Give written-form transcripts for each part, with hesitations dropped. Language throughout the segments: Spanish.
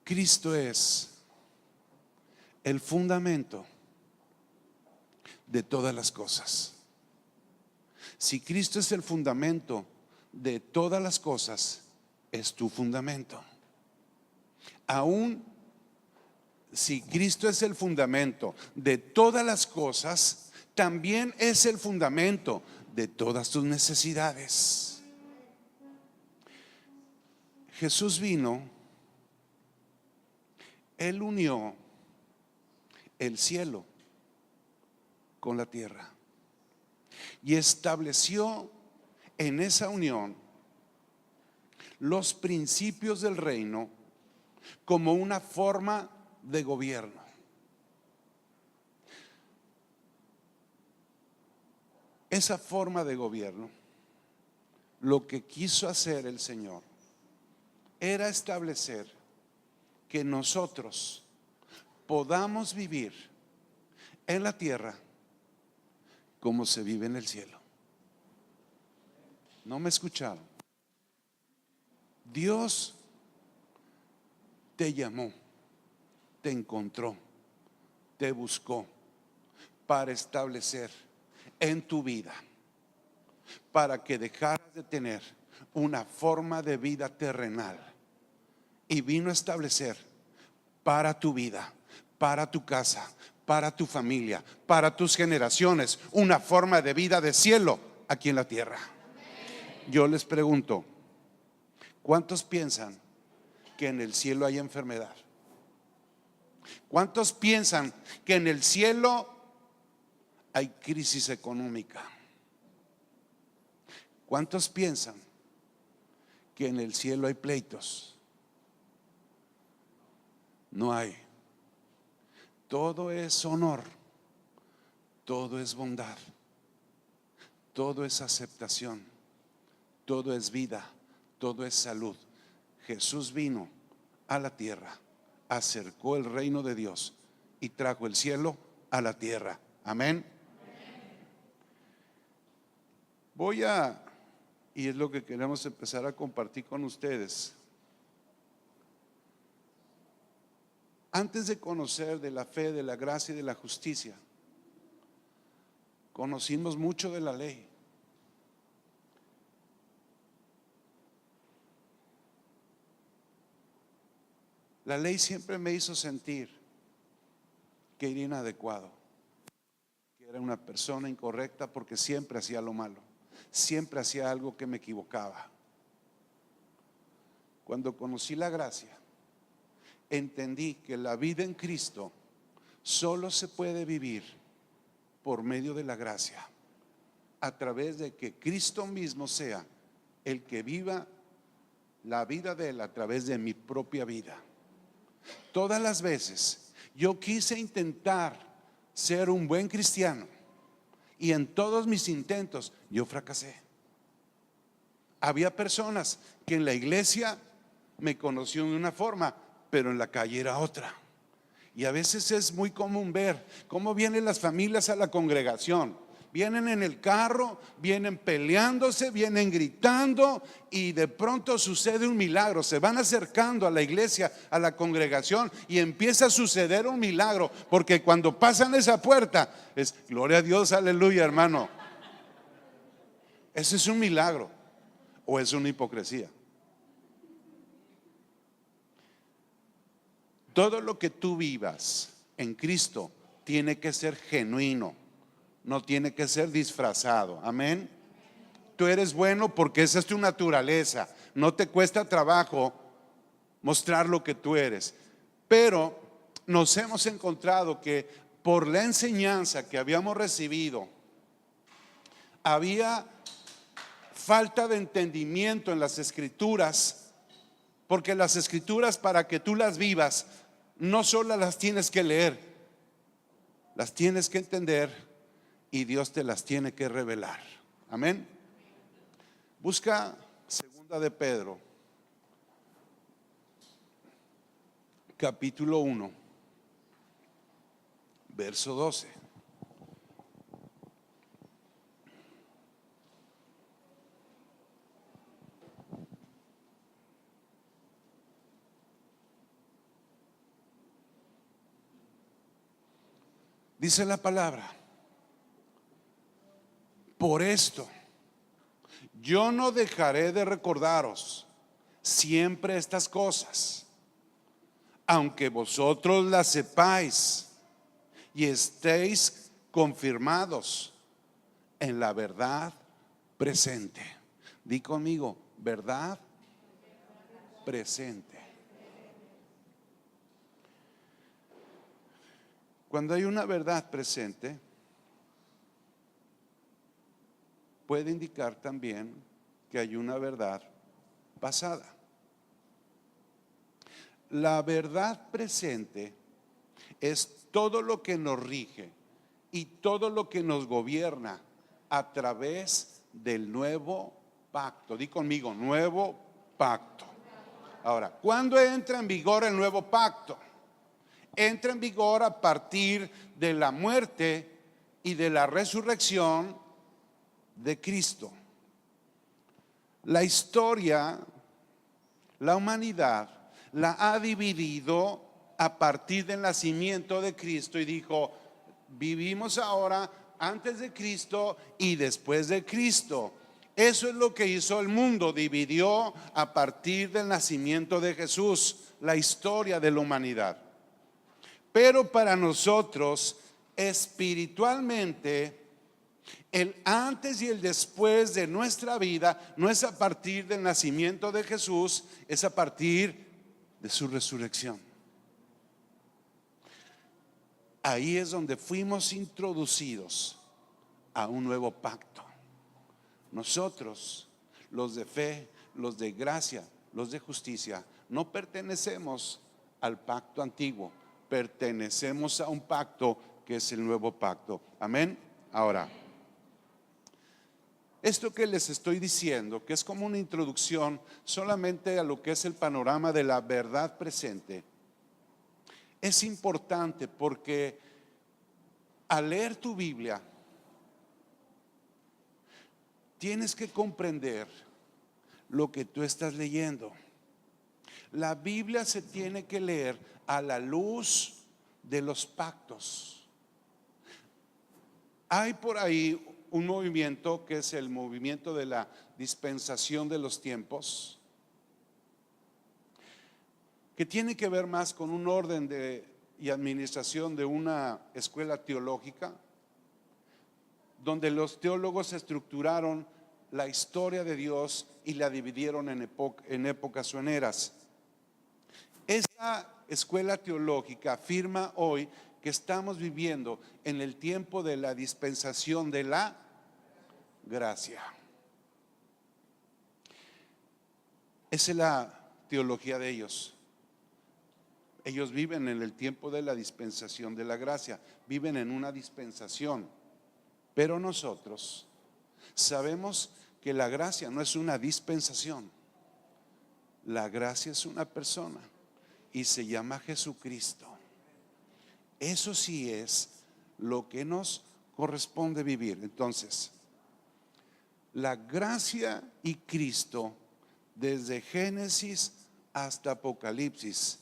Cristo es el fundamento de todas las cosas. Si Cristo es el fundamento de todas las cosas, es tu fundamento. Aún si Cristo es el fundamento de todas las cosas, también es el fundamento de todas tus necesidades. Jesús vino, Él unió el cielo con la tierra y estableció en esa unión los principios del reino como una forma de gobierno. Esa forma de gobierno, lo que quiso hacer el Señor era establecer que nosotros podamos vivir en la tierra como se vive en el cielo. ¿No me escucharon? Dios te llamó, te encontró, te buscó para establecer en tu vida, para que dejaras de tener una forma de vida terrenal, y vino a establecer para tu vida, para tu casa, para tu familia, para tus generaciones, una forma de vida de cielo aquí en la tierra. Yo les pregunto, ¿cuántos piensan que en el cielo hay enfermedad? ¿Cuántos piensan que en el cielo hay crisis económica? ¿Cuántos piensan que en el cielo hay pleitos? No hay. Todo es honor, todo es bondad, todo es aceptación, todo es vida, todo es salud. Jesús vino a la tierra, acercó el reino de Dios y trajo el cielo a la tierra. Amén. Y es lo que queremos empezar a compartir con ustedes. Antes de conocer de la fe, de la gracia y de la justicia, conocimos mucho de la ley. La ley siempre me hizo sentir que era inadecuado, que era una persona incorrecta, porque siempre hacía lo malo, siempre hacía algo que me equivocaba. Cuando conocí la gracia, entendí que la vida en Cristo solo se puede vivir por medio de la gracia, a través de que Cristo mismo sea el que viva la vida de Él a través de mi propia vida. Todas las veces yo quise intentar ser un buen cristiano y en todos mis intentos yo fracasé. Había personas que en la iglesia me conocieron de una forma, pero en la calle era otra. Y a veces es muy común ver cómo vienen las familias a la congregación. Vienen en el carro, vienen peleándose, vienen gritando, y de pronto sucede un milagro. Se van acercando a la iglesia, a la congregación, y empieza a suceder un milagro, porque cuando pasan esa puerta es gloria a Dios, aleluya, hermano. Ese es un milagro, o es una hipocresía. Todo lo que tú vivas en Cristo tiene que ser genuino, no tiene que ser disfrazado. Amén. Tú eres bueno porque esa es tu naturaleza. No te cuesta trabajo mostrar lo que tú eres. Pero nos hemos encontrado que por la enseñanza que habíamos recibido, había falta de entendimiento en las escrituras, porque las escrituras, para que tú las vivas, no solo las tienes que leer, las tienes que entender, y Dios te las tiene que revelar. Amén. Busca segunda de Pedro, capítulo 1, verso 12. Dice la palabra: por esto yo no dejaré de recordaros siempre estas cosas, aunque vosotros las sepáis y estéis confirmados en la verdad presente. Di conmigo: verdad presente. Cuando hay una verdad presente, puede indicar también que hay una verdad pasada. La verdad presente es todo lo que nos rige y todo lo que nos gobierna a través del nuevo pacto. Di conmigo: nuevo pacto. Ahora, ¿cuándo entra en vigor el nuevo pacto? Entra en vigor a partir de la muerte y de la resurrección de Cristo. La historia, la humanidad la ha dividido a partir del nacimiento de Cristo y dijo: vivimos ahora antes de Cristo y después de Cristo. Eso es lo que hizo el mundo, dividió a partir del nacimiento de Jesús la historia de la humanidad. Pero para nosotros, espiritualmente, el antes y el después de nuestra vida no es a partir del nacimiento de Jesús, es a partir de su resurrección. Ahí es donde fuimos introducidos a un nuevo pacto. Nosotros, los de fe, los de gracia, los de justicia, no pertenecemos al pacto antiguo, pertenecemos a un pacto que es el nuevo pacto. Amén. Ahora, esto que les estoy diciendo, que es como una introducción solamente a lo que es el panorama de la verdad presente, es importante porque al leer tu Biblia tienes que comprender lo que tú estás leyendo. La Biblia se tiene que leer a la luz de los pactos. Hay por ahí un movimiento que es el movimiento de la dispensación de los tiempos, que tiene que ver más con un orden y administración de una escuela teológica, donde los teólogos estructuraron la historia de Dios y la dividieron en épocas o en eras. Esa escuela teológica afirma hoy que estamos viviendo en el tiempo de la dispensación de la gracia. Esa es la teología de ellos. Ellos viven en el tiempo de la dispensación de la gracia, viven en una dispensación. Pero nosotros sabemos que la gracia no es una dispensación. La gracia es una persona y se llama Jesucristo. Eso sí es lo que nos corresponde vivir. Entonces, la gracia y Cristo, desde Génesis hasta Apocalipsis,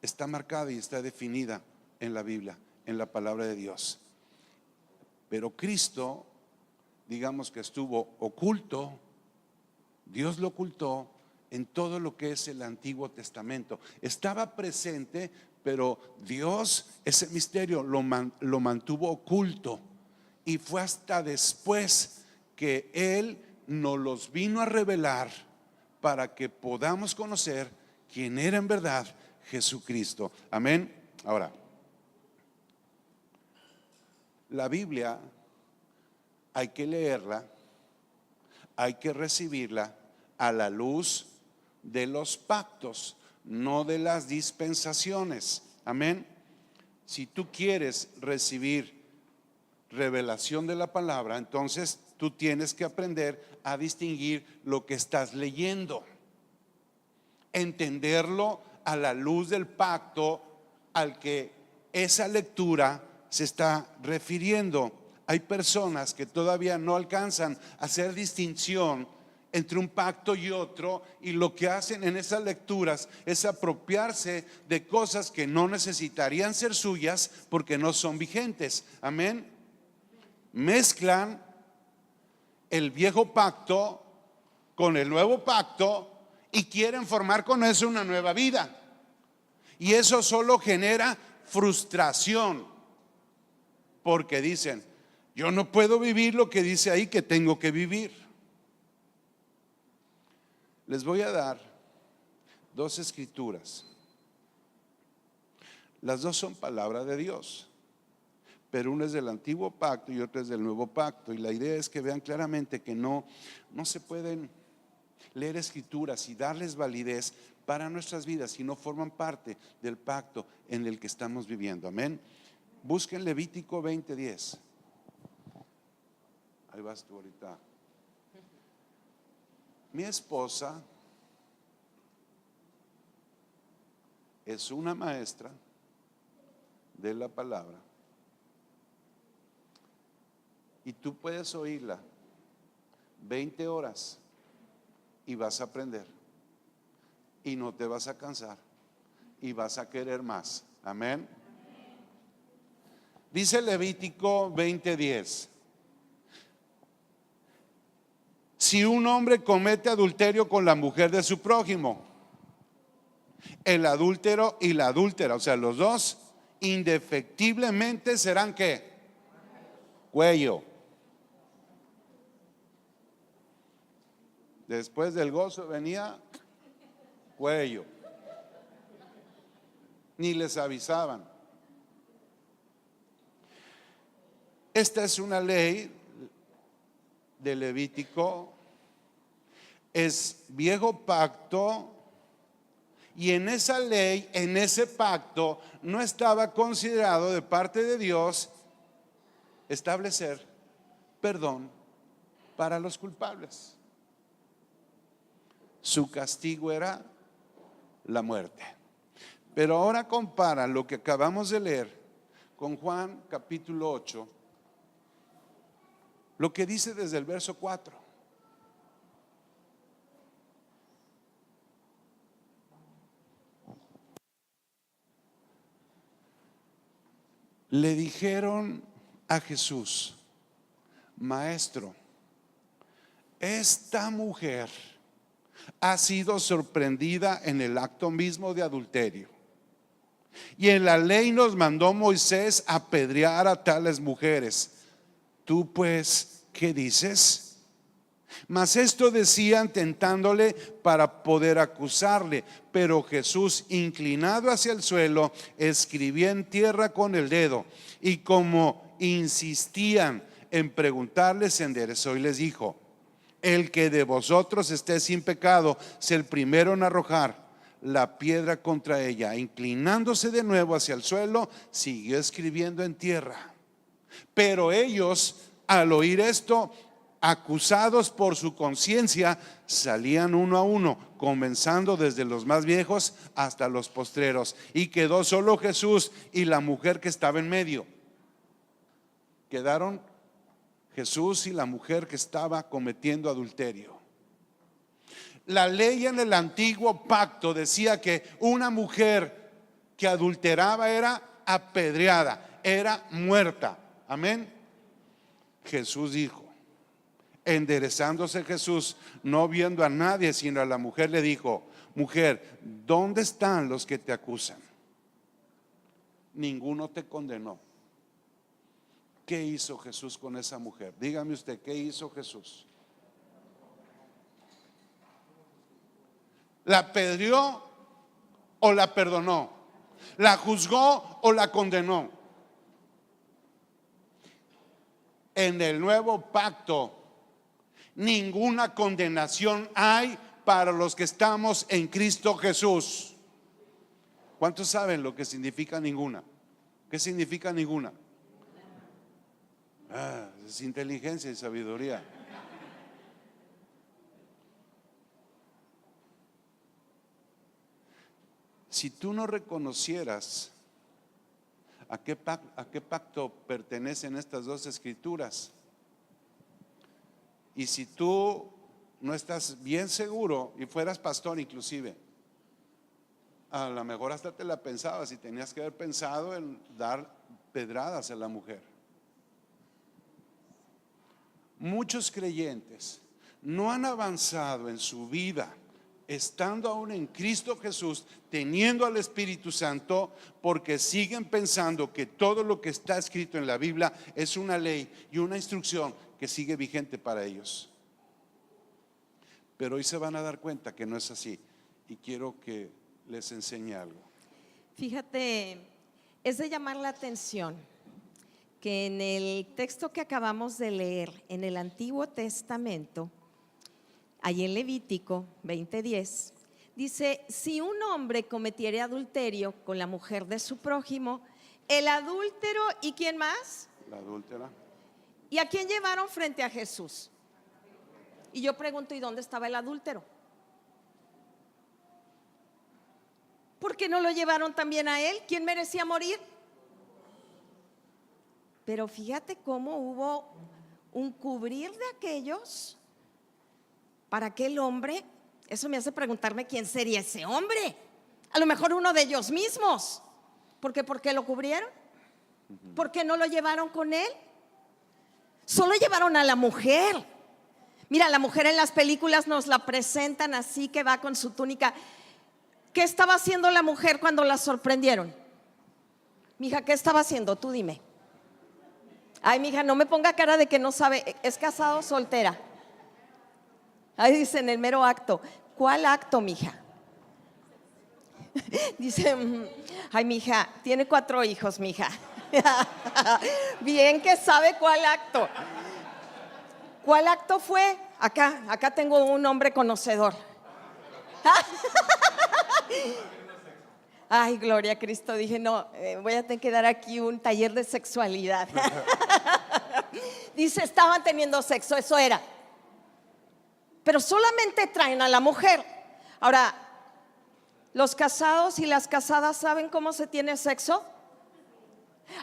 está marcada y está definida en la Biblia, en la palabra de Dios. Pero Cristo, digamos que estuvo oculto, Dios lo ocultó en todo lo que es el Antiguo Testamento. Estaba presente, pero Dios ese misterio lo mantuvo oculto. Y fue hasta después que Él nos los vino a revelar para que podamos conocer quién era en verdad Jesucristo. Amén. Ahora, la Biblia hay que leerla, hay que recibirla a la luz de los pactos, no de las dispensaciones. Amén. Si tú quieres recibir revelación de la palabra, entonces tú tienes que aprender a distinguir lo que estás leyendo, entenderlo a la luz del pacto al que esa lectura se está refiriendo. Hay personas que todavía no alcanzan a hacer distinción entre un pacto y otro, y lo que hacen en esas lecturas es apropiarse de cosas que no necesitarían ser suyas porque no son vigentes. Amén. Mezclan el viejo pacto con el nuevo pacto y quieren formar con eso una nueva vida. Y eso solo genera frustración, porque dicen: yo no puedo vivir lo que dice ahí que tengo que vivir. Les voy a dar dos escrituras. Las dos son palabra de Dios, pero una es del antiguo pacto y otra es del nuevo pacto. Y la idea es que vean claramente que no se pueden leer escrituras y darles validez para nuestras vidas si no forman parte del pacto en el que estamos viviendo. Amén. Busquen Levítico 20:10. Ahí vas tú ahorita. Mi esposa es una maestra de la palabra y tú puedes oírla 20 horas y vas a aprender y no te vas a cansar y vas a querer más. Amén. Dice Levítico 20:10: si un hombre comete adulterio con la mujer de su prójimo, el adúltero y la adúltera, o sea, los dos, indefectiblemente serán ¿qué? Cuello. Después del gozo venía cuello. Ni les avisaban. Esta es una ley de Levítico, es viejo pacto, y en esa ley, en ese pacto, no estaba considerado de parte de Dios establecer perdón para los culpables. Su castigo era la muerte. Pero ahora compara lo que acabamos de leer con Juan capítulo 8, lo que dice desde el verso 4. Le dijeron a Jesús: Maestro, esta mujer ha sido sorprendida en el acto mismo de adulterio, y en la ley nos mandó Moisés apedrear a tales mujeres. Tú pues, ¿qué dices? Mas esto decían tentándole para poder acusarle. Pero Jesús, inclinado hacia el suelo, escribía en tierra con el dedo, y como insistían en preguntarle, se enderezó y les dijo: el que de vosotros esté sin pecado, sea el primero en arrojar la piedra contra ella. Inclinándose de nuevo hacia el suelo, siguió escribiendo en tierra. Pero ellos, al oír esto, acusados por su conciencia, salían uno a uno, comenzando desde los más viejos hasta los postreros, y quedó solo Jesús y la mujer que estaba en medio. Quedaron Jesús y la mujer que estaba cometiendo adulterio. La ley en el antiguo pacto decía que una mujer que adulteraba era apedreada, era muerta. Amén. Jesús dijo, enderezándose Jesús, no viendo a nadie sino a la mujer, le dijo: mujer, ¿dónde están los que te acusan? Ninguno te condenó. ¿Qué hizo Jesús con esa mujer? Dígame usted, ¿qué hizo Jesús? ¿La apedreó o la perdonó? ¿La juzgó o la condenó? En el nuevo pacto, ninguna condenación hay para los que estamos en Cristo Jesús. ¿Cuántos saben lo que significa ninguna? ¿Qué significa ninguna? Es inteligencia y sabiduría. Si tú no reconocieras a qué pacto pertenecen estas dos escrituras, y si tú no estás bien seguro y fueras pastor inclusive, a lo mejor hasta te la pensabas y tenías que haber pensado en dar pedradas a la mujer. Muchos creyentes no han avanzado en su vida estando aún en Cristo Jesús, teniendo al Espíritu Santo, porque siguen pensando que todo lo que está escrito en la Biblia es una ley y una instrucción que sigue vigente para ellos. Pero hoy se van a dar cuenta que no es así, y quiero que les enseñe algo. Fíjate, es de llamar la atención que en el texto que acabamos de leer en el Antiguo Testamento, allí en Levítico 20:10, dice: si un hombre cometiere adulterio con la mujer de su prójimo, el adúltero, ¿y quién más? La adúltera. ¿Y a quién llevaron frente a Jesús? Y yo pregunto, ¿y dónde estaba el adúltero? ¿Por qué no lo llevaron también a él? ¿Quién merecía morir? Pero fíjate cómo hubo un cubrir de aquellos para aquel hombre. Eso me hace preguntarme quién sería ese hombre. A lo mejor uno de ellos mismos. ¿Por qué lo cubrieron? ¿Por qué no lo llevaron con él? Solo llevaron a la mujer. Mira, la mujer en las películas nos la presentan así, que va con su túnica. ¿Qué estaba haciendo la mujer cuando la sorprendieron? Mija, ¿qué estaba haciendo? Tú dime. Ay, mija, no me ponga cara de que no sabe. ¿Es casada o soltera? Ahí dice en el mero acto. ¿Cuál acto, mija? Dice: ay, mija, tiene 4 hijos, mija. Bien que sabe cuál acto. ¿Cuál acto fue? Acá tengo un hombre conocedor. Ay, gloria a Cristo. Dije, no, voy a tener que dar aquí un taller de sexualidad. Dice, estaban teniendo sexo, eso era. Pero solamente traen a la mujer. Ahora, ¿los casados y las casadas saben cómo se tiene sexo?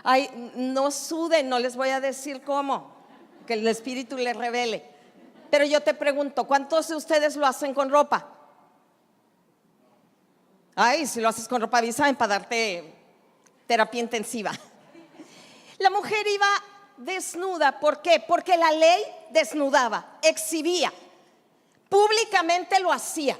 Ay, no suden, no les voy a decir cómo, que el Espíritu les revele. Pero yo te pregunto, ¿cuántos de ustedes lo hacen con ropa? Ay, si lo haces con ropa, avísame para darte terapia intensiva. La mujer iba desnuda, ¿por qué? Porque la ley desnudaba, exhibía, públicamente lo hacía.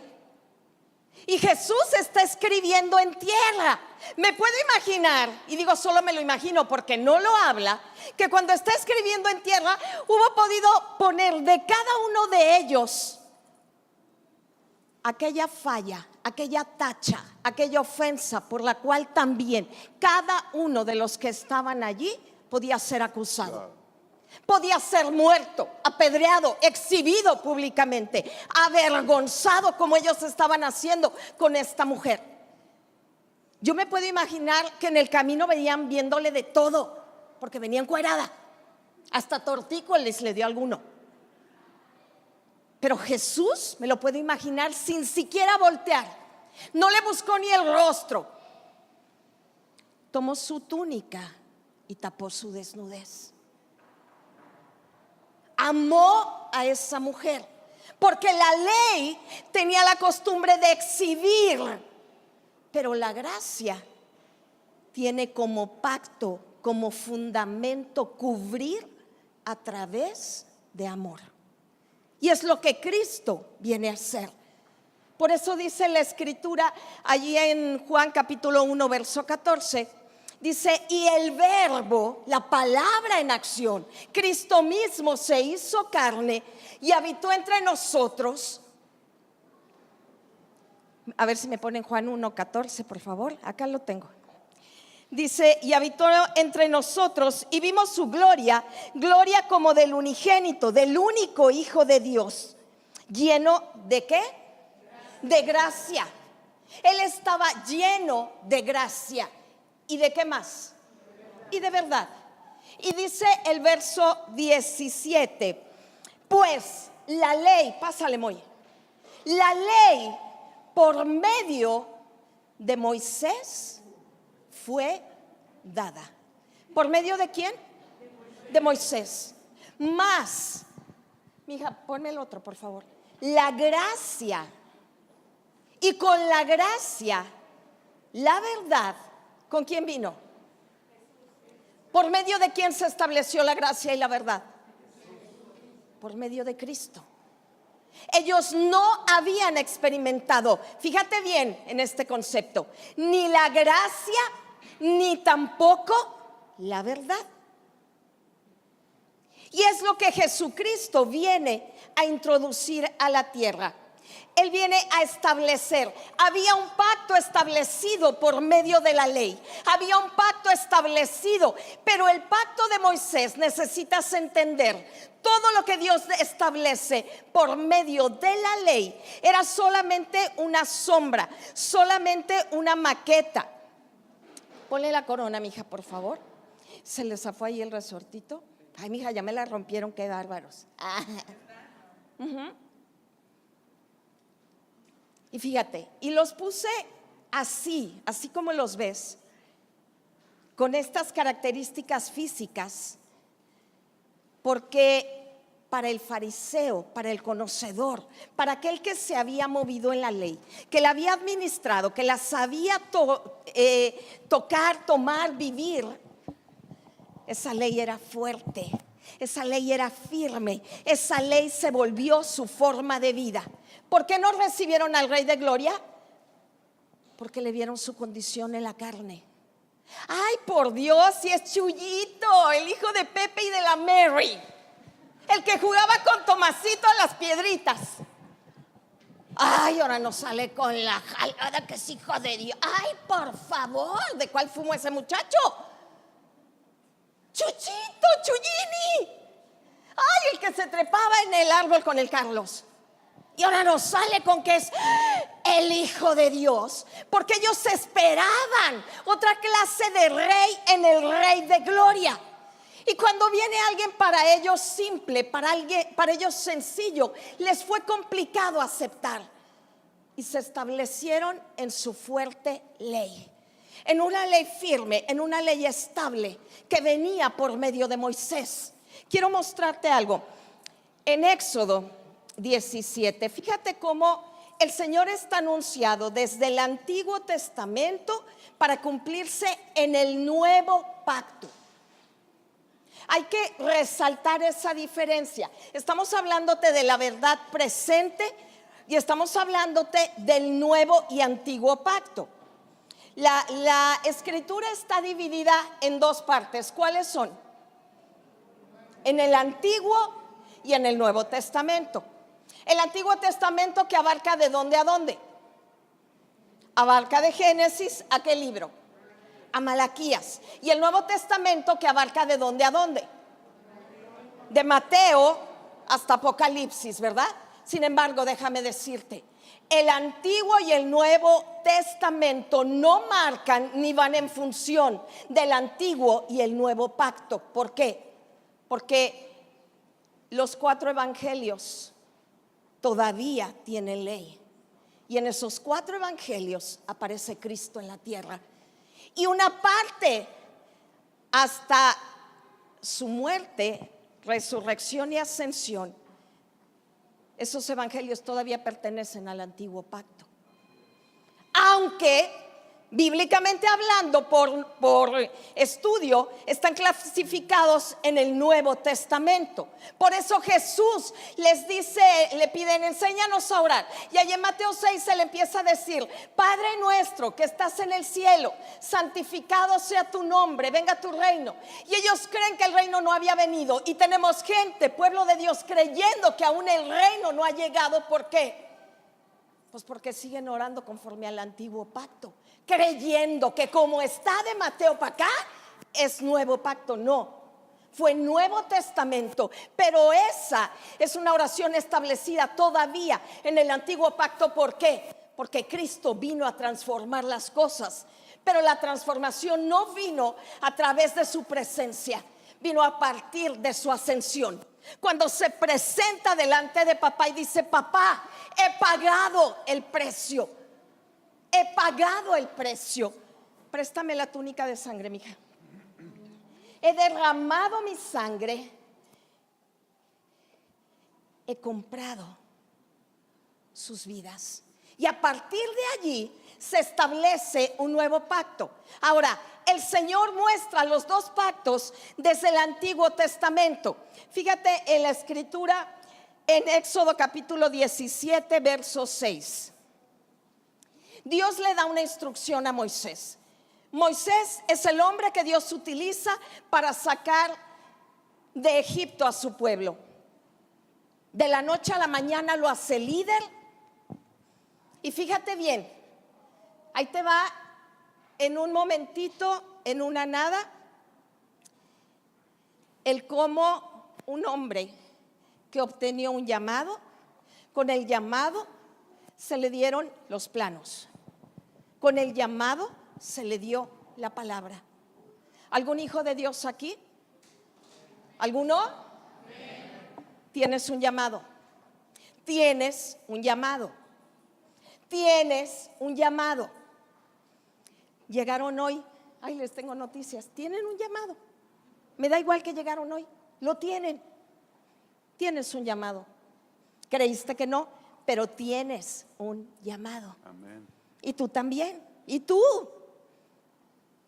Y Jesús está escribiendo en tierra. Me puedo imaginar, y digo solo me lo imagino porque no lo habla, que cuando está escribiendo en tierra hubo podido poner de cada uno de ellos aquella falla, aquella tacha, aquella ofensa por la cual también cada uno de los que estaban allí podía ser acusado. Podía ser muerto, apedreado, exhibido públicamente, avergonzado como ellos estaban haciendo con esta mujer. Yo me puedo imaginar que en el camino venían viéndole de todo, porque venía encuerada, hasta tortícolis le dio alguno. Pero Jesús, me lo puedo imaginar sin siquiera voltear, no le buscó ni el rostro, tomó su túnica y tapó su desnudez. Amó a esa mujer, porque la ley tenía la costumbre de exhibir, pero la gracia tiene como pacto, como fundamento, cubrir a través de amor. Y es lo que Cristo viene a hacer. Por eso dice la Escritura allí en Juan capítulo 1 verso 14, dice: y el verbo, la palabra en acción, Cristo mismo se hizo carne y habitó entre nosotros. A ver si me ponen Juan 1:14, por favor, acá lo tengo. Dice: y habitó entre nosotros y vimos su gloria, gloria como del unigénito, del único Hijo de Dios, lleno de ¿qué? De gracia. Él estaba lleno de gracia. ¿Y de qué más? Y de verdad. Y dice el verso 17: pues la ley, pásale Moy, la ley por medio de Moisés fue dada. ¿Por medio de quién? De Moisés. Más, mija, ponme el otro por favor. la gracia. Y con la gracia, la verdad, ¿con quién vino? ¿Por medio de quién se estableció la gracia y la verdad? Por medio de Cristo. Ellos no habían experimentado, fíjate bien en este concepto, ni la gracia ni tampoco la verdad. Y es lo que Jesucristo viene a introducir a la tierra. Él viene a establecer. Había un pacto establecido por medio de la ley. Había un pacto establecido, pero el pacto de Moisés, necesitas entender, todo lo que Dios establece por medio de la ley era solamente una sombra, solamente una maqueta. Ponle la corona, mija, por favor. Se le zafó ahí el resortito. Ay, mija, ya me la rompieron, qué bárbaros. Y fíjate, y los puse así como los ves, con estas características físicas, porque para el fariseo, para el conocedor, para aquel que se había movido en la ley, que la había administrado, que la sabía tocar, tomar, vivir, esa ley era fuerte, esa ley era firme, esa ley se volvió su forma de vida. ¿Por qué no recibieron al Rey de Gloria? Porque le vieron su condición en la carne. Ay, por Dios, si es Chuyito, el hijo de Pepe y de la Mary, el que jugaba con Tomasito a las piedritas. Ay, ahora no sale con la jalada que es hijo de Dios. Ay, por favor, ¿de cuál fumo ese muchacho? Chuchito, Chuyini. Ay, el que se trepaba en el árbol con el Carlos. Y ahora nos sale con que es el Hijo de Dios, porque ellos esperaban otra clase de rey en el Rey de Gloria. Y cuando viene alguien para ellos simple, para ellos sencillo, les fue complicado aceptar. Y se establecieron en su fuerte ley, en una ley firme, en una ley estable que venía por medio de Moisés. Quiero mostrarte algo. En Éxodo 17, fíjate cómo el Señor está anunciado desde el Antiguo Testamento para cumplirse en el Nuevo Pacto. Hay que resaltar esa diferencia. Estamos hablándote de la verdad presente y estamos hablándote del Nuevo y Antiguo Pacto. La escritura está dividida en dos partes. ¿Cuáles son? En el Antiguo y en el Nuevo Testamento. El Antiguo Testamento, que abarca de dónde a dónde. Abarca de Génesis a qué libro, a Malaquías. Y el Nuevo Testamento, que abarca de dónde a dónde, de Mateo hasta Apocalipsis, ¿verdad? Sin embargo, déjame decirte, el Antiguo y el Nuevo Testamento no marcan ni van en función del Antiguo y el Nuevo Pacto. ¿Por qué? Porque los 4 evangelios todavía tienen ley, y en esos 4 evangelios aparece Cristo en la tierra, y una parte hasta su muerte, resurrección y ascensión. Esos evangelios todavía pertenecen al Antiguo Pacto, aunque bíblicamente hablando, por estudio, están clasificados en el Nuevo Testamento. Por eso Jesús les dice, le piden, enséñanos a orar. Y ahí en Mateo 6 se le empieza a decir, Padre nuestro que estás en el cielo, santificado sea tu nombre, venga tu reino. Y ellos creen que el reino no había venido. Y tenemos gente, pueblo de Dios, creyendo que aún el reino no ha llegado. ¿Por qué? Pues porque siguen orando conforme al Antiguo Pacto, creyendo que como está de Mateo para acá es Nuevo Pacto. No, fue Nuevo Testamento, pero esa es una oración establecida todavía en el Antiguo Pacto. ¿Por qué? Porque Cristo vino a transformar las cosas, pero la transformación no vino a través de su presencia, vino a partir de su ascensión. Cuando se presenta delante de papá y dice, papá, he pagado el precio, he pagado el precio. Préstame la túnica de sangre, mija. He derramado mi sangre, he comprado sus vidas. Y a partir de allí se establece un nuevo pacto. Ahora, el Señor muestra los dos pactos desde el Antiguo Testamento. Fíjate en la escritura en Éxodo capítulo 17, verso 6. Dios le da una instrucción a Moisés. Moisés es el hombre que Dios utiliza para sacar de Egipto a su pueblo. De la noche a la mañana lo hace líder. Y fíjate bien, ahí te va en un momentito, en una nada, el cómo un hombre que obtenía un llamado, con el llamado se le dieron los planos, con el llamado se le dio la palabra. ¿Algún hijo de Dios aquí? ¿Alguno? Tienes un llamado. Tienes un llamado. Tienes un llamado. Llegaron hoy. Ay, les tengo noticias. Tienen un llamado. Me da igual que llegaron hoy. Lo tienen. Tienes un llamado. Creíste que no, pero tienes un llamado. Amén. Y tú también. Y tú.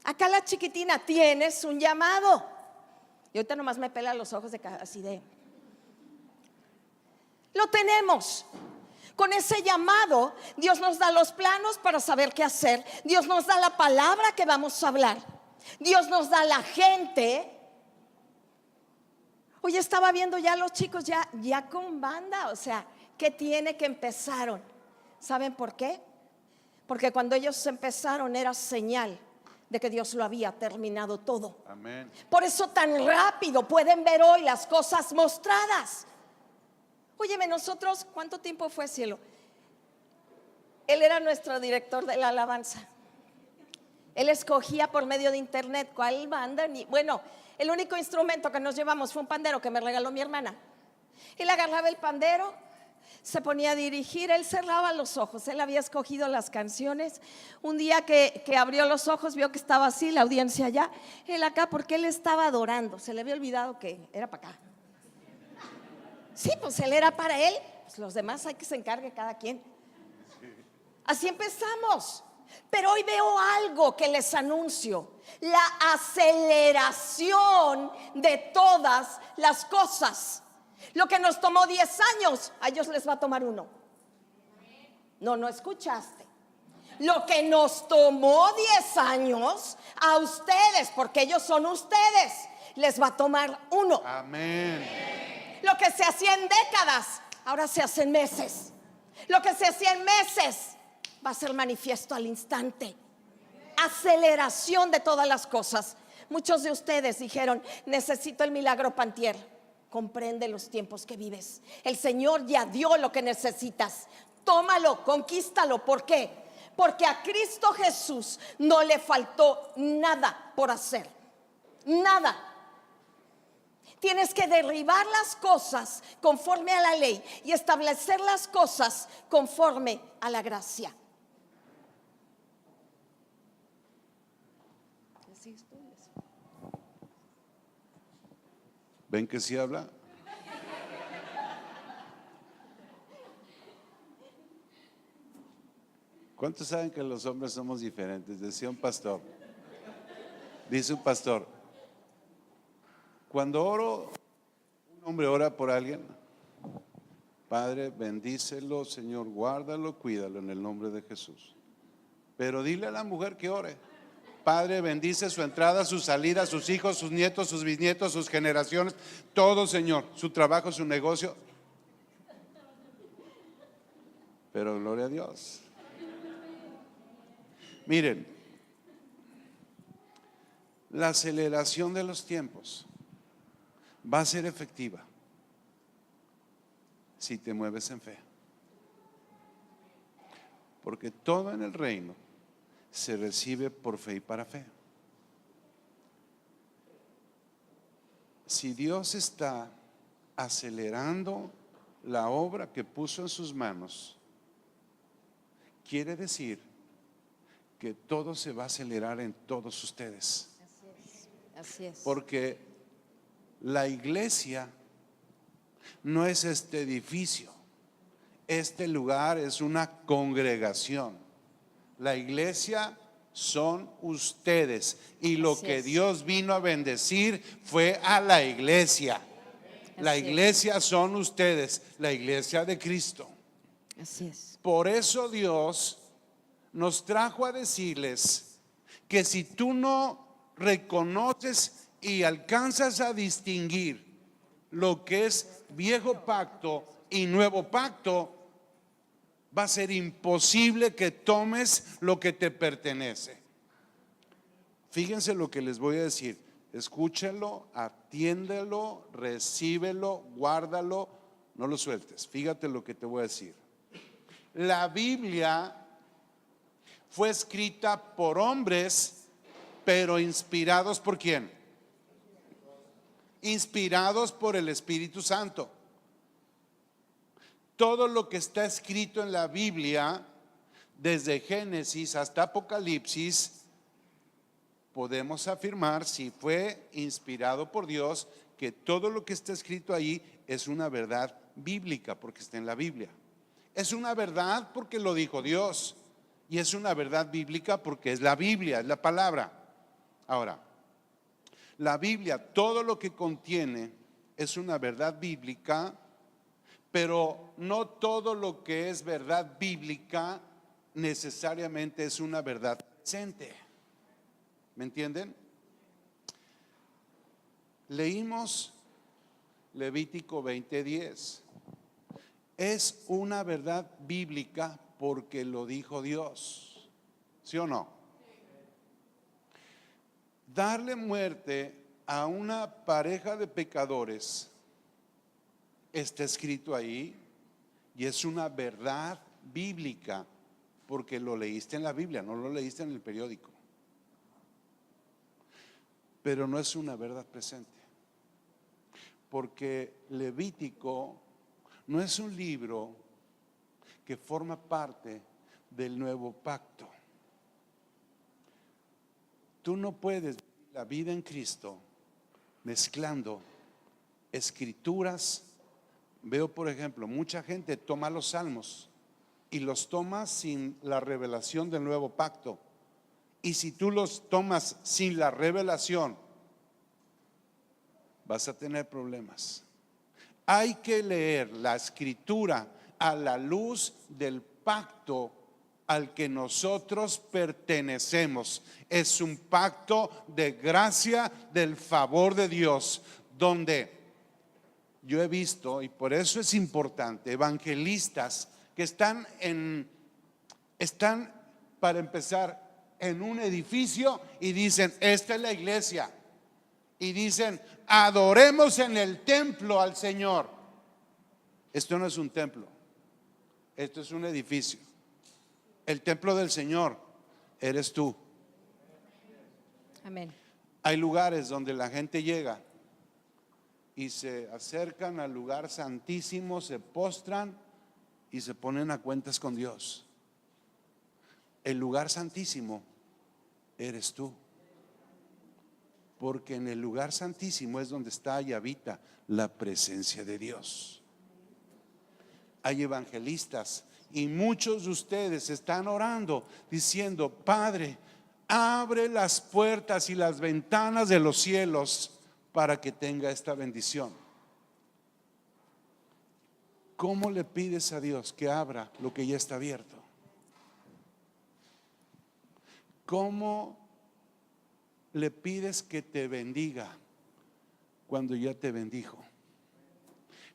Acá la chiquitina, tienes un llamado. Y ahorita nomás me pela los ojos así de. Lo tenemos. Con ese llamado, Dios nos da los planos para saber qué hacer. Dios nos da la palabra que vamos a hablar. Dios nos da la gente. Hoy estaba viendo ya los chicos ya con banda, o sea, ¿qué tiene que empezaron? ¿Saben por qué? Porque cuando ellos empezaron era señal de que Dios lo había terminado todo. Amén. Por eso tan rápido pueden ver hoy las cosas mostradas. Óyeme, nosotros, ¿cuánto tiempo fue, cielo? Él era nuestro director de la alabanza. Él escogía por medio de internet cuál banda. Bueno, el único instrumento que nos llevamos fue un pandero que me regaló mi hermana. Él agarraba el pandero, se ponía a dirigir, él cerraba los ojos. Él había escogido las canciones. Un día que abrió los ojos, vio que estaba así la audiencia allá, él acá, porque él estaba adorando. Se le había olvidado que era para acá. Sí, pues él era para él, pues los demás hay que se encargue cada quien. Así empezamos. Pero hoy veo algo que les anuncio: la aceleración de todas las cosas. Lo que nos tomó 10 años, a ellos les va a tomar 1. No escuchaste. Lo que nos tomó 10 años, a ustedes, porque ellos son ustedes, les va a tomar 1. Amén. Lo que se hacía en décadas, ahora se hace en meses. Lo que se hacía en meses va a ser manifiesto al instante. Aceleración de todas las cosas. Muchos de ustedes dijeron: necesito el milagro Pantier. Comprende los tiempos que vives. El Señor ya dio lo que necesitas. Tómalo, conquístalo. ¿Por qué? Porque a Cristo Jesús no le faltó nada por hacer. Nada. Tienes que derribar las cosas conforme a la ley y establecer las cosas conforme a la gracia. ¿Ven que sí habla? ¿Cuántos saben que los hombres somos diferentes? Decía un pastor. Dice un pastor: cuando un hombre ora por alguien, Padre, bendícelo, Señor, guárdalo, cuídalo en el nombre de Jesús. Pero dile a la mujer que ore: Padre, bendice su entrada, su salida, sus hijos, sus nietos, sus bisnietos, sus generaciones, todo, Señor, su trabajo, su negocio. Pero gloria a Dios. Miren, la aceleración de los tiempos va a ser efectiva si te mueves en fe. Porque todo en el reino se recibe por fe y para fe. Si Dios está acelerando la obra que puso en sus manos, quiere decir que todo se va a acelerar en todos ustedes. Así es. Porque la iglesia no es este edificio, Este lugar es una congregación. La iglesia son ustedes. Y lo Así que es. Dios vino a bendecir fue a la iglesia. La Así es. iglesia son ustedes, la iglesia de Cristo. Así es. Por eso Dios nos trajo a decirles que si tú no reconoces y alcanzas a distinguir lo que es viejo pacto y nuevo pacto, va a ser imposible que tomes lo que te pertenece. Fíjense lo que les voy a decir. Escúchalo, atiéndelo, recíbelo, guárdalo, no lo sueltes. Fíjate lo que te voy a decir. La Biblia fue escrita por hombres, pero inspirados ¿por quién? Inspirados por el Espíritu Santo. Todo lo que está escrito en la Biblia, desde Génesis hasta Apocalipsis, podemos afirmar, si fue inspirado por Dios, que todo lo que está escrito ahí es una verdad bíblica, porque está en la Biblia. Es una verdad porque lo dijo Dios, y es una verdad bíblica porque es la Biblia, es la palabra. Ahora, la Biblia, todo lo que contiene es una verdad bíblica, pero no todo lo que es verdad bíblica necesariamente es una verdad presente. ¿Me entienden? Leímos Levítico 20:10. Es una verdad bíblica porque lo dijo Dios. ¿Sí o no? Darle muerte a una pareja de pecadores está escrito ahí y es una verdad bíblica porque lo leíste en la Biblia, no lo leíste en el periódico. Pero no es una verdad presente, porque Levítico no es un libro que forma parte del nuevo pacto. Tú no puedes vivir la vida en Cristo mezclando escrituras. Veo, por ejemplo, mucha gente toma los salmos y los toma sin la revelación del nuevo pacto. Y si tú los tomas sin la revelación, vas a tener problemas. Hay que leer la escritura a la luz del pacto al que nosotros pertenecemos. Es un pacto de gracia, del favor de Dios, donde yo he visto, y por eso es importante, evangelistas que están para empezar en un edificio y dicen, esta es la iglesia, y dicen, adoremos en el templo al Señor. Esto no es un templo, esto es un edificio. El templo del Señor eres tú. Amén. Hay lugares donde la gente llega y se acercan al lugar santísimo, se postran y se ponen a cuentas con Dios. El lugar santísimo eres tú, porque en el lugar santísimo es donde está y habita la presencia de Dios. Hay evangelistas y muchos de ustedes están orando diciendo, Padre, abre las puertas y las ventanas de los cielos para que tenga esta bendición. ¿Cómo le pides a Dios que abra lo que ya está abierto? ¿Cómo le pides que te bendiga cuando ya te bendijo?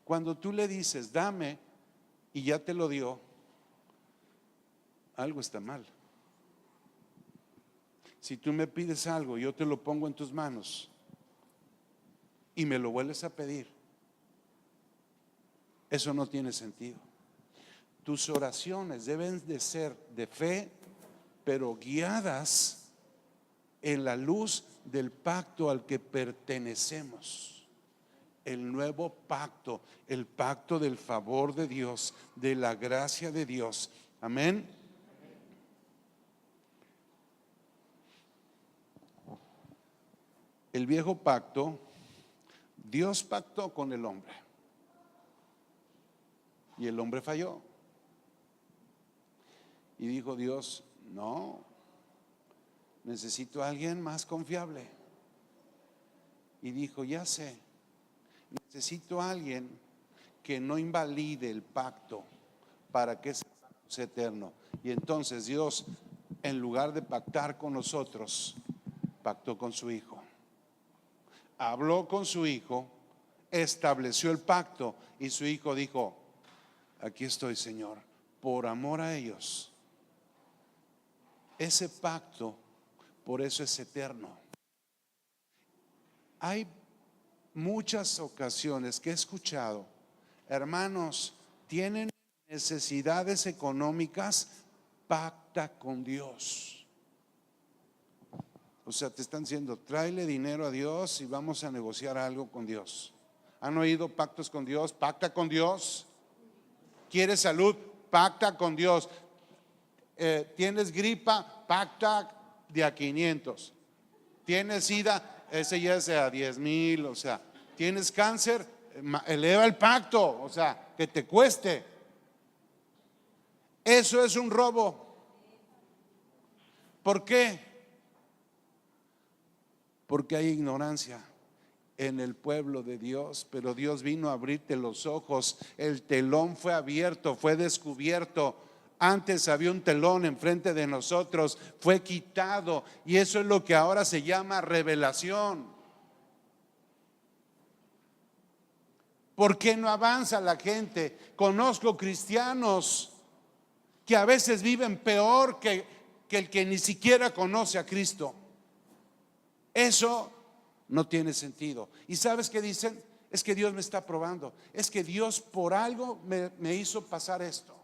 Cuando tú le dices, dame, y ya te lo dio, algo está mal. Si tú me pides algo, yo te lo pongo en tus manos y me lo vuelves a pedir, eso no tiene sentido. Tus oraciones deben de ser de fe, pero guiadas en la luz del pacto al que pertenecemos. El nuevo pacto, el pacto del favor de Dios, de la gracia de Dios. Amén. El viejo pacto, Dios pactó con el hombre y el hombre falló. Y dijo Dios: no, necesito a alguien más confiable. Y dijo: ya sé, necesito a alguien que no invalide el pacto para que ese pacto sea eterno. Y entonces Dios, en lugar de pactar con nosotros, pactó con su Hijo. Habló con su Hijo, estableció el pacto, y su Hijo dijo: aquí estoy, Señor, por amor a ellos. Ese pacto, por eso es eterno. Hay muchas ocasiones que he escuchado: hermanos, tienen necesidades económicas, pacta con Dios. O sea, te están diciendo: tráele dinero a Dios y vamos a negociar algo con Dios. ¿Han oído pactos con Dios? Pacta con Dios. ¿Quieres salud? Pacta con Dios. ¿Tienes gripa? Pacta de a 500. ¿Tienes SIDA? Ese ya es de a 10,000. O sea, ¿tienes cáncer? Eleva el pacto, o sea, que te cueste. Eso es un robo. ¿Por qué? Porque hay ignorancia en el pueblo de Dios, pero Dios vino a abrirte los ojos. El telón fue abierto, fue descubierto. Antes había un telón enfrente de nosotros, fue quitado, y eso es lo que ahora se llama revelación. ¿Por qué no avanza la gente? Conozco cristianos que a veces viven peor que el que ni siquiera conoce a Cristo. Eso no tiene sentido. ¿Y sabes qué dicen? Es que Dios me está probando, es que Dios por algo me hizo pasar esto.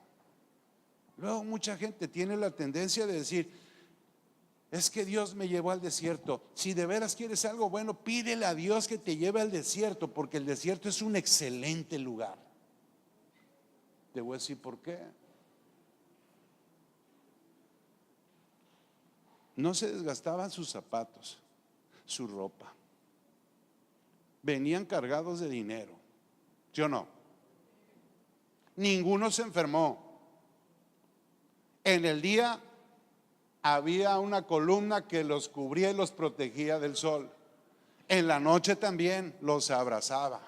Luego mucha gente tiene la tendencia de decir: es que Dios me llevó al desierto. Si de veras quieres algo bueno, pídele a Dios que te lleve al desierto, porque el desierto es un excelente lugar. Te voy a decir por qué. No se desgastaban sus zapatos, su ropa. Venían cargados de dinero, ¿sí o no? Ninguno se enfermó. En el día había una columna que los cubría y los protegía del sol. En la noche también los abrazaba.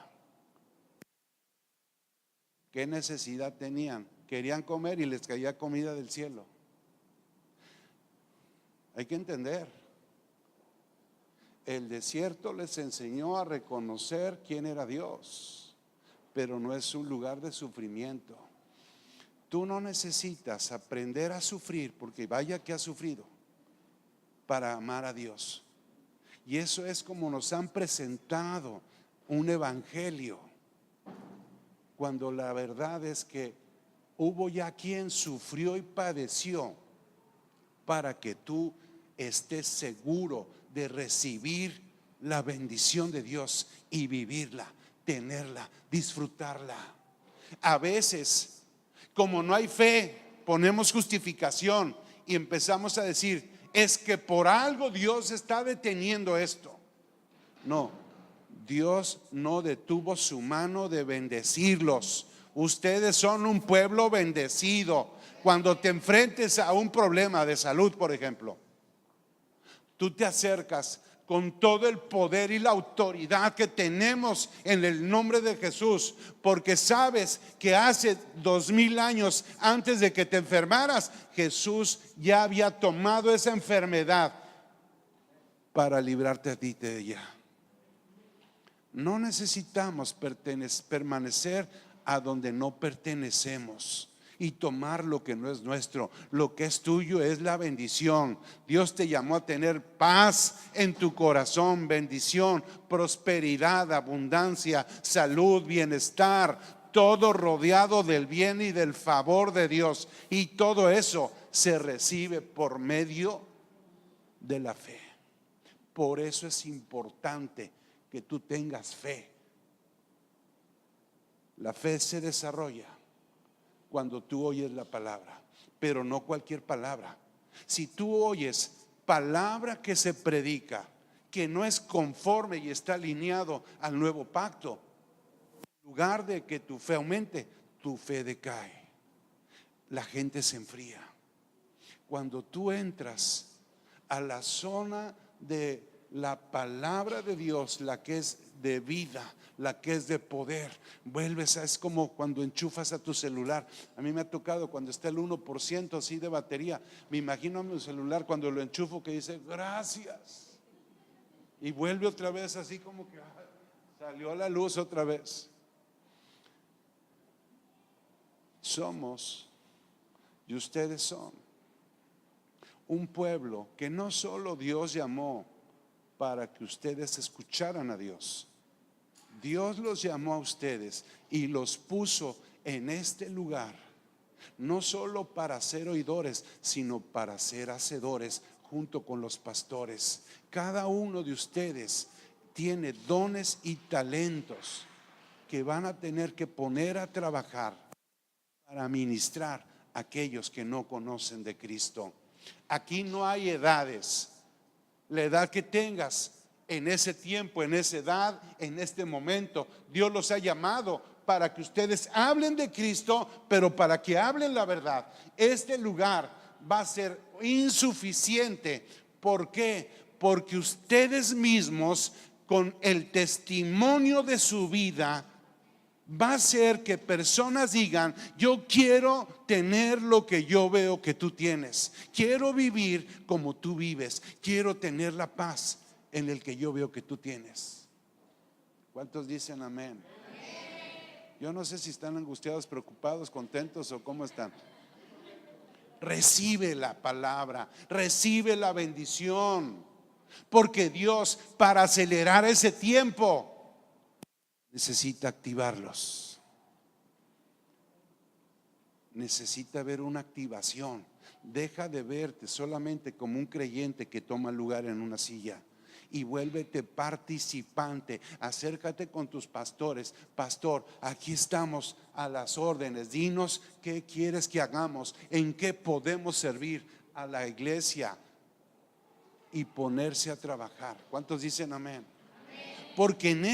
¿Qué necesidad tenían? Querían comer y les caía comida del cielo. Hay que entender, el desierto les enseñó a reconocer quién era Dios, pero no es un lugar de sufrimiento. Tú no necesitas aprender a sufrir, porque vaya que has sufrido, para amar a Dios. Y eso es como nos han presentado un evangelio, cuando la verdad es que hubo ya quien sufrió y padeció para que tú estés seguro de recibir la bendición de Dios y vivirla, tenerla, disfrutarla. A veces, como no hay fe, ponemos justificación y empezamos a decir: es que por algo Dios está deteniendo esto. No, Dios no detuvo su mano de bendecirlos. Ustedes son un pueblo bendecido. Cuando te enfrentes a un problema de salud, por ejemplo, tú te acercas con todo el poder y la autoridad que tenemos en el nombre de Jesús, porque sabes que hace 2000 años antes de que te enfermaras, Jesús ya había tomado esa enfermedad para librarte a ti de ella. No necesitamos permanecer a donde no pertenecemos y tomar lo que no es nuestro. Lo que es tuyo es la bendición. Dios te llamó a tener paz en tu corazón, bendición, prosperidad, abundancia, salud, bienestar, todo rodeado del bien y del favor de Dios. Y todo eso se recibe por medio de la fe. Por eso es importante que tú tengas fe. La fe se desarrolla cuando tú oyes la palabra, pero no cualquier palabra. Si tú oyes palabra que se predica, que no es conforme y está alineado al nuevo pacto, en lugar de que tu fe aumente, tu fe decae. La gente se enfría. cuando tú entras a la zona de la palabra de Dios, la que es de vida, la que es de poder, vuelves a, es como cuando enchufas a tu celular. A mí me ha tocado cuando está el 1% así de batería, me imagino a mi celular cuando lo enchufo que dice gracias, y vuelve otra vez así como que salió a la luz otra vez. Somos, y ustedes son, un pueblo que no solo Dios llamó para que ustedes escucharan a Dios. Dios los llamó a ustedes y los puso en este lugar, no solo para ser oidores, sino para ser hacedores junto con los pastores. Cada uno de ustedes tiene dones y talentos que van a tener que poner a trabajar para ministrar a aquellos que no conocen de Cristo. Aquí no hay edades. La edad que tengas en ese tiempo, en esa edad, en este momento, Dios los ha llamado para que ustedes hablen de Cristo, pero para que hablen la verdad. Este lugar va a ser insuficiente. ¿Por qué? Porque ustedes mismos, con el testimonio de su vida, va a hacer que personas digan: yo quiero tener lo que yo veo que tú tienes, quiero vivir como tú vives, quiero tener la paz en el que yo veo que tú tienes. ¿Cuántos dicen amén? Yo no sé si están angustiados, preocupados, contentos o cómo están. Recibe la palabra, recibe la bendición, porque Dios, para acelerar ese tiempo, necesita activarlos. Necesita ver una activación. Deja de verte solamente como un creyente que toma lugar en una silla y vuélvete participante. Acércate con tus pastores: pastor, aquí estamos a las órdenes, dinos qué quieres que hagamos, en qué podemos servir a la iglesia, y ponerse a trabajar. ¿Cuántos dicen amén? Porque en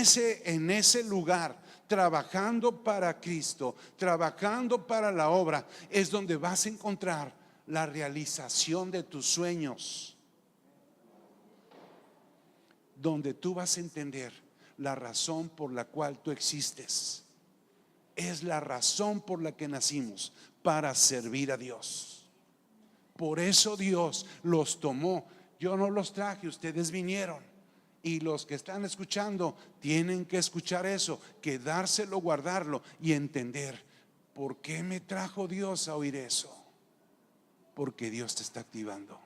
ese lugar, trabajando para Cristo, trabajando para la obra, es donde vas a encontrar la realización de tus sueños, donde tú vas a entender la razón por la cual tú existes. Es la razón por la que nacimos, para servir a Dios. Por eso Dios los tomó. Yo no los traje, ustedes vinieron. Y los que están escuchando tienen que escuchar eso, quedárselo, guardarlo y entender: ¿por qué me trajo Dios a oír eso? Porque Dios te está activando.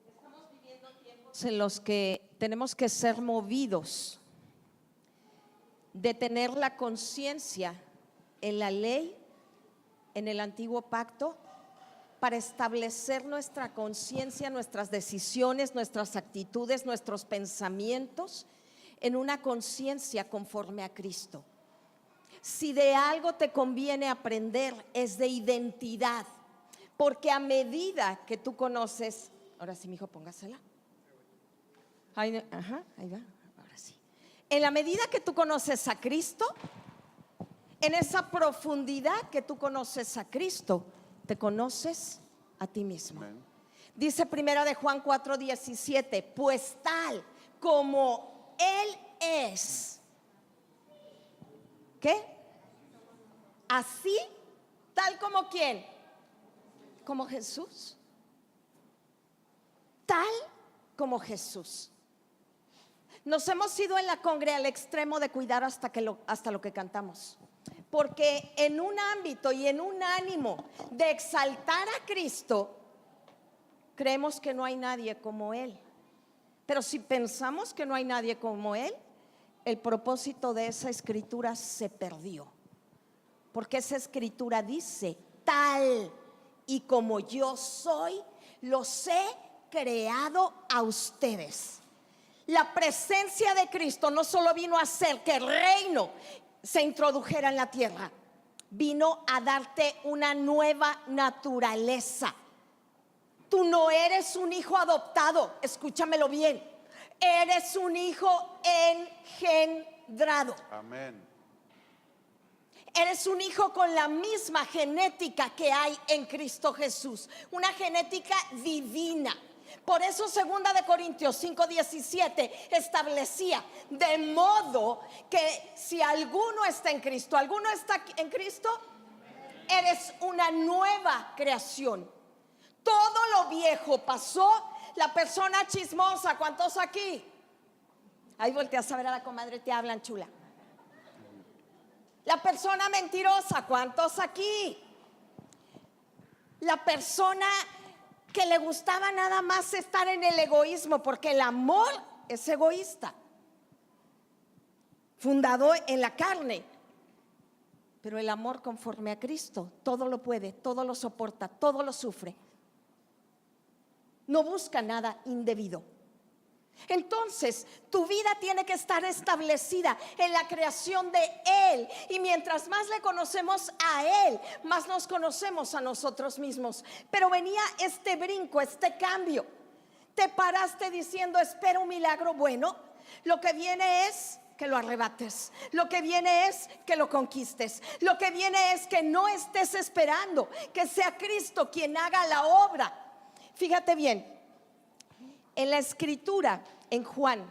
Estamos viviendo tiempos en los que tenemos que ser movidos de tener la conciencia en la ley, en el antiguo pacto, para establecer nuestra conciencia, nuestras decisiones, nuestras actitudes, nuestros pensamientos en una conciencia conforme a Cristo. Si de algo te conviene aprender, es de identidad, porque a medida que tú conoces, ahora sí, mijo, póngasela. Ahí, ajá, ahí va, ahora sí. En la medida que tú conoces a Cristo, en esa profundidad que tú conoces a Cristo, te conoces a ti mismo. Amen. Dice primera de Juan 4:17: pues tal como Él es, ¿qué? Así, tal como ¿quién? Como Jesús. Tal como Jesús. Nos hemos ido en la congre al extremo de cuidar hasta lo que cantamos, porque en un ámbito y en un ánimo de exaltar a Cristo, creemos que no hay nadie como Él. Pero si pensamos que no hay nadie como Él, el propósito de esa escritura se perdió, porque esa escritura dice: tal y como yo soy, los he creado a ustedes. La presencia de Cristo no solo vino a hacer que el reino se introdujera en la tierra, vino a darte una nueva naturaleza. Tú no eres un hijo adoptado, escúchamelo bien, eres un hijo engendrado. Amén. Eres un hijo con la misma genética que hay en Cristo Jesús, una genética divina. Por eso 2 Corintios 5:17 establecía de modo que si alguno está en Cristo, ¿alguno está en Cristo? Eres una nueva creación. Todo lo viejo pasó. La persona chismosa, ¿cuántos aquí? Ahí volteas a ver a la comadre, te hablan, chula. La persona mentirosa, ¿cuántos aquí? La persona que le gustaba nada más estar en el egoísmo, porque el amor es egoísta, fundado en la carne. Pero el amor conforme a Cristo todo lo puede, todo lo soporta, todo lo sufre. No busca nada indebido. Entonces, tu vida tiene que estar establecida en la creación de Él. Y mientras más le conocemos a Él, más nos conocemos a nosotros mismos. Pero venía este brinco, este cambio. Te paraste diciendo, espera un milagro. Bueno, lo que viene es que lo arrebates. Lo que viene es que lo conquistes. Lo que viene es que no estés esperando que sea Cristo quien haga la obra. Fíjate bien, en la escritura, en Juan,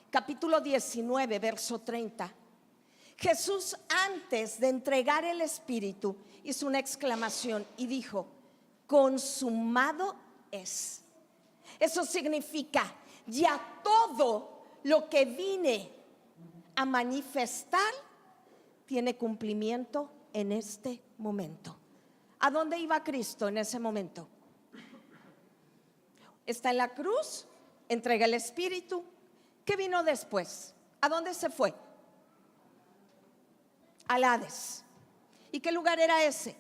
capítulo 19, verso 30, Jesús, antes de entregar el Espíritu, hizo una exclamación y dijo: consumado es. Eso significa, ya todo lo que vine a manifestar tiene cumplimiento en este momento. ¿A dónde iba Cristo en ese momento? Está en la cruz, entrega el Espíritu. ¿Qué vino después? ¿A dónde se fue? Al Hades. ¿Y qué lugar era ese?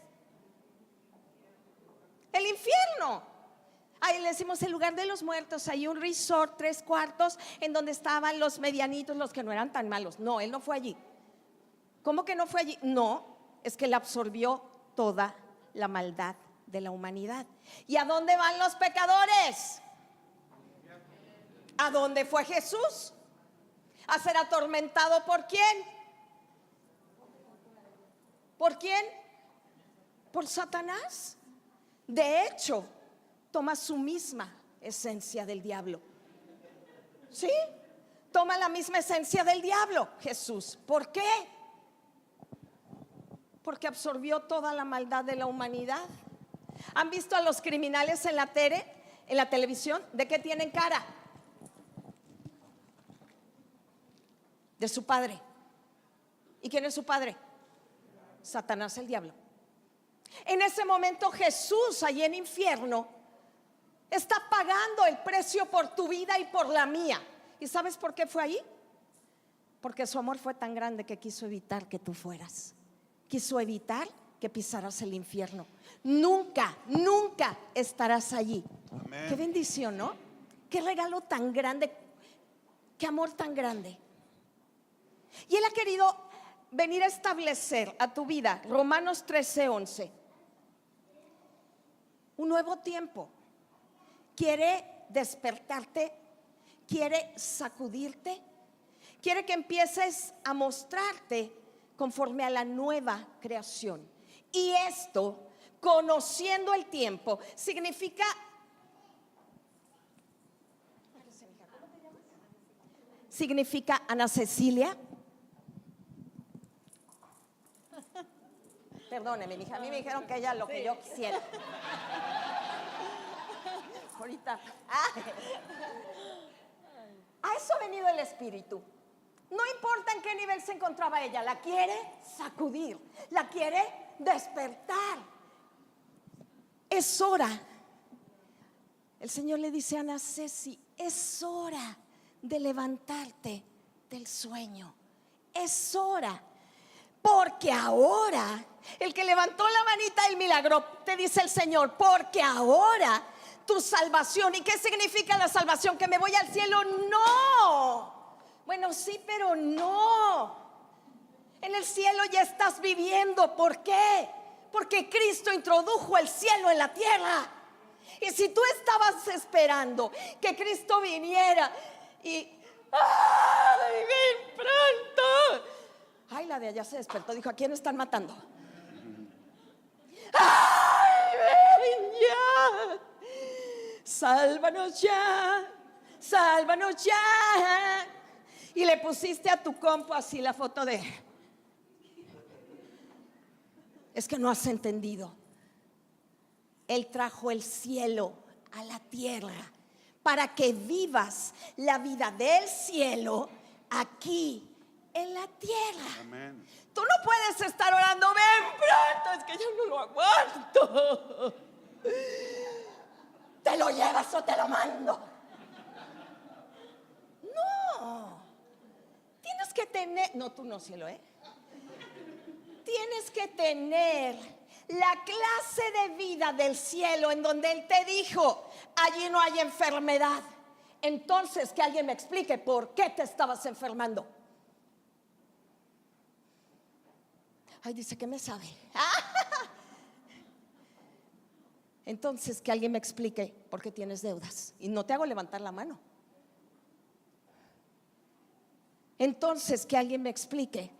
El infierno. Ahí le decimos el lugar de los muertos. Hay un resort 3 cuartos en donde estaban los medianitos, los que no eran tan malos. No, él no fue allí. ¿Cómo que no fue allí? No, es que él absorbió toda la maldad de la humanidad. ¿Y a dónde van los pecadores? ¿A dónde fue Jesús? ¿A ser atormentado por quién? ¿Por quién? Por Satanás. De hecho, toma su misma esencia del diablo. ¿Sí? Toma la misma esencia del diablo, Jesús. ¿Por qué? Porque absorbió toda la maldad de la humanidad. ¿Han visto a los criminales en la televisión? ¿De qué tienen cara? De su padre. ¿Y quién es su padre? Satanás, el diablo. En ese momento Jesús, allí en infierno, está pagando el precio por tu vida y por la mía. ¿Y sabes por qué fue ahí? Porque su amor fue tan grande que quiso evitar que tú fueras. Quiso evitar que pisaras el infierno. Nunca, nunca estarás allí. Amén. Qué bendición, ¿no? Qué regalo tan grande, qué amor tan grande. Y Él ha querido venir a establecer a tu vida, Romanos 13:11, un nuevo tiempo. Quiere despertarte, quiere sacudirte, quiere que empieces a mostrarte conforme a la nueva creación. Y esto, conociendo el tiempo, significa... Significa Ana Cecilia. Perdóneme, mija, a mí me dijeron que ella lo que yo quisiera. Ahorita. A eso ha venido el Espíritu. No importa en qué nivel se encontraba ella, la quiere sacudir, la quiere despertar. Es hora. El Señor le dice a Ana Ceci, es hora de levantarte del sueño. Es hora. Porque ahora, el que levantó la manita del milagro, te dice el Señor, porque ahora tu salvación. ¿Y qué significa la salvación? ¿Que me voy al cielo? No. Bueno, sí, pero no. En el cielo ya estás viviendo. ¿Por qué? Porque Cristo introdujo el cielo en la tierra. Y si tú estabas esperando que Cristo viniera y ¡ay, ven pronto! Ay, la de allá se despertó, dijo: ¿a quién están matando? ¡Ay, ven ya! Sálvanos ya, sálvanos ya. Y le pusiste a tu compo así la foto de... Es que no has entendido. Él trajo el cielo a la tierra para que vivas la vida del cielo aquí en la tierra. Amén. Tú no puedes estar orando: ven pronto, es que yo no lo aguanto. ¿Te lo llevas o te lo mando? No. Tienes que tener, no, tú no, cielo, tienes que tener la clase de vida del cielo en donde Él te dijo: allí no hay enfermedad. Entonces, que alguien me explique por qué te estabas enfermando. Ay, dice que me sabe. Entonces, que alguien me explique por qué tienes deudas. Y no te hago levantar la mano. Entonces, que alguien me explique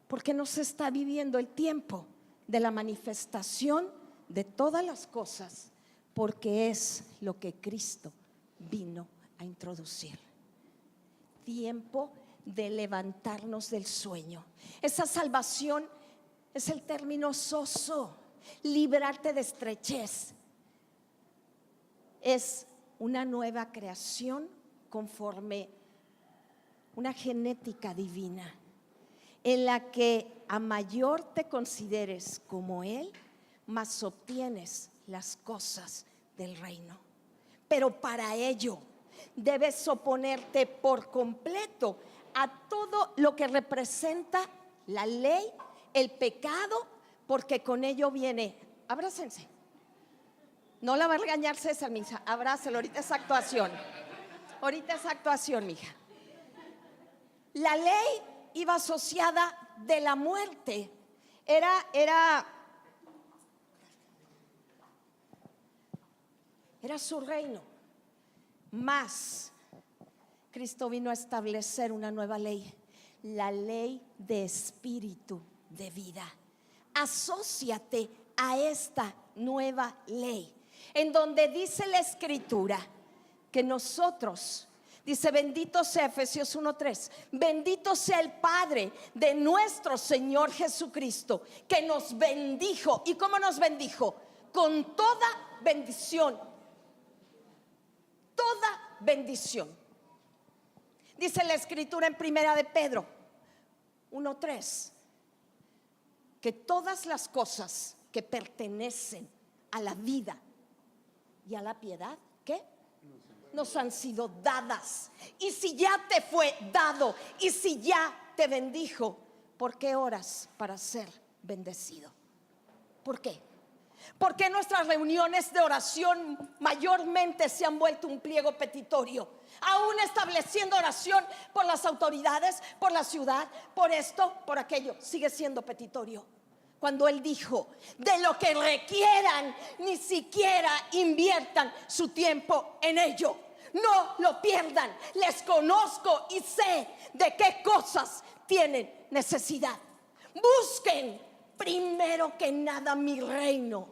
por qué no se está viviendo el tiempo de la manifestación de todas las cosas, porque es lo que Cristo vino a introducir. Tiempo de levantarnos del sueño. Esa salvación es el término soso, librarte de estrechez. Es una nueva creación conforme una genética divina, en la que a mayor te consideres como Él, más obtienes las cosas del reino. Pero para ello debes oponerte por completo a todo lo que representa la ley, el pecado, porque con ello viene, abrácense. No la va a regañar César, mi hija, abrácelo, ahorita es actuación. Ahorita es actuación, mija. La ley iba asociada de la muerte. Era su reino. Mas Cristo vino a establecer una nueva ley, la ley de espíritu de vida. Asóciate a esta nueva ley, en donde dice la Escritura que nosotros, dice: bendito sea, Efesios 1:3, bendito sea el Padre de nuestro Señor Jesucristo, que nos bendijo. ¿Y cómo nos bendijo? Con toda bendición. Toda bendición. Dice la Escritura en Primera de Pedro 1:3, que todas las cosas que pertenecen a la vida y a la piedad, ¿qué? Nos han sido dadas. Y si ya te fue dado, y si ya te bendijo, ¿por qué oras para ser bendecido? ¿Por qué? ¿Por qué nuestras reuniones de oración mayormente se han vuelto un pliego petitorio? Aún estableciendo oración por las autoridades, por la ciudad, por esto, por aquello, sigue siendo petitorio. Cuando Él dijo: de lo que requieran, ni siquiera inviertan su tiempo en ello. No lo pierdan. Les conozco y sé de qué cosas tienen necesidad. Busquen primero que nada mi reino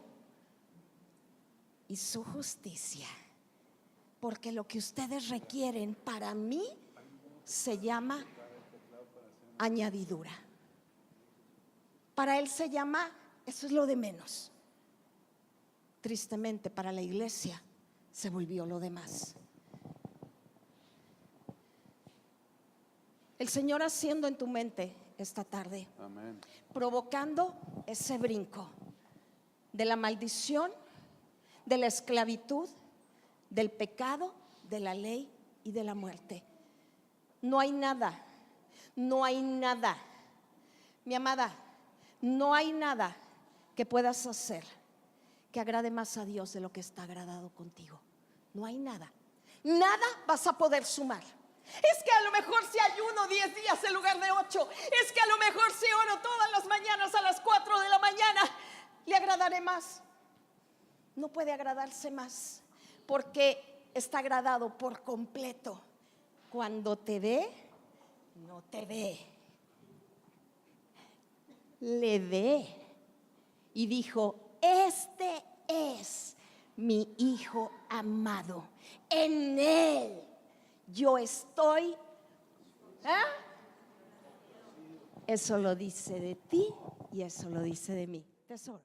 y su justicia, porque lo que ustedes requieren para mí se llama añadidura. Para Él se llama, eso es lo de menos. Tristemente, para la iglesia se volvió lo demás. El Señor haciendo en tu mente esta tarde, Amén. provocando ese brinco de la maldición, de la esclavitud, del pecado, de la ley y de la muerte. No hay nada, mi amada, no hay nada que puedas hacer que agrade más a Dios de lo que está agradado contigo. No hay nada. Nada vas a poder sumar. Es que a lo mejor si ayuno 10 días en lugar de 8, es que a lo mejor si oro todas las mañanas a las 4 de la mañana, le agradaré más. No puede agradarse más, porque está agradado por completo. Cuando te ve, no te ve. le dé. Y dijo, este es mi hijo amado, en él yo estoy. Eso lo dice de ti y eso lo dice de mí. Tesoro.